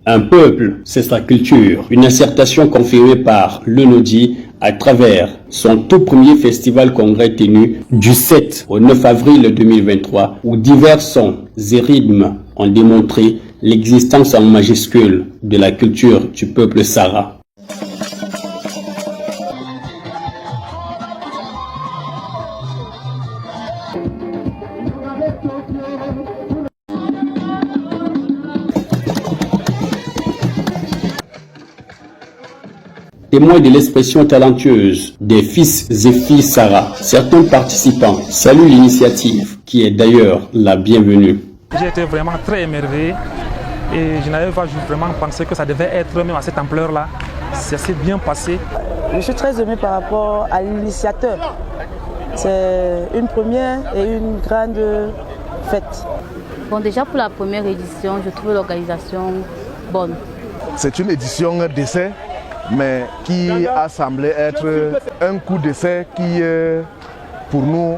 Un peuple, c'est sa culture. Une assertion confirmée par l'UNODI à travers son tout premier festival congrès tenu du 7 au 9 avril 2023 où divers sons et rythmes ont démontré l'existence en majuscule de la culture du peuple Sara. Témoin de l'expression talentueuse des fils et filles Sara, certains participants saluent l'initiative qui est d'ailleurs la bienvenue. J'ai été vraiment très émerveillé et je n'avais pas vraiment pensé que ça devait être même à cette ampleur-là. Ça s'est bien passé. Je suis très ému par rapport à l'initiateur. C'est une première et une grande fête. Bon, déjà pour la première édition, je trouve l'organisation bonne. C'est une édition d'essai, mais qui a semblé être un coup d'essai qui, pour nous,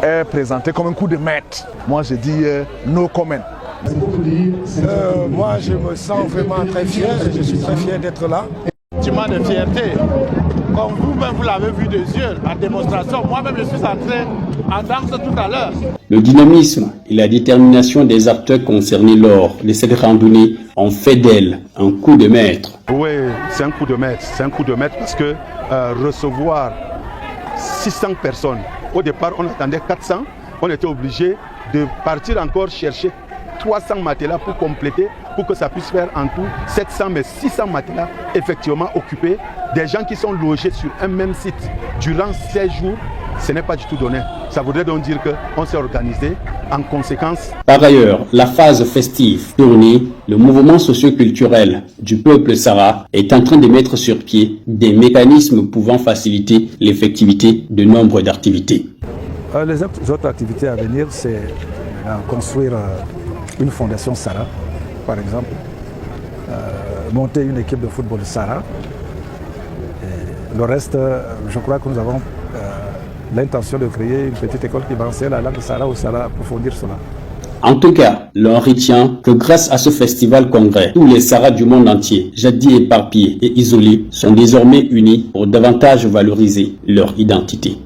est présenté comme un coup de maître. Moi, je dis no comment. Moi, je me sens vraiment très fier. Je suis très fier d'être là. Sentiment de fierté. Comme vous-même, vous l'avez vu des yeux, en démonstration. Moi-même, je suis entré en danse tout à l'heure. Le dynamisme et la détermination des acteurs concernés lors de cette randonnée ont fait d'elle un coup de maître. Oui, c'est un coup de maître. C'est un coup de maître parce que recevoir 600 personnes, au départ on attendait 400, on était obligé de partir encore chercher 300 matelas pour compléter, pour que ça puisse faire en tout 700, mais 600 matelas effectivement occupés. Des gens qui sont logés sur un même site durant 16 jours, ce n'est pas du tout donné. Ça voudrait donc dire qu'on s'est organisé en conséquence. Par ailleurs, la phase festive tournée, le mouvement socio-culturel du peuple Sara est en train de mettre sur pied des mécanismes pouvant faciliter l'effectivité de nombre d'activités. Les autres activités à venir, c'est construire une fondation Sara, par exemple, monter une équipe de football Sara. Et le reste, je crois que nous avons l'intention de créer une petite école qui va enseigner la langue Sara ou Sara, approfondir cela. En tout cas, l'on retient que grâce à ce festival congrès, tous les Saras du monde entier, jadis éparpillés et isolés, sont désormais unis pour davantage valoriser leur identité.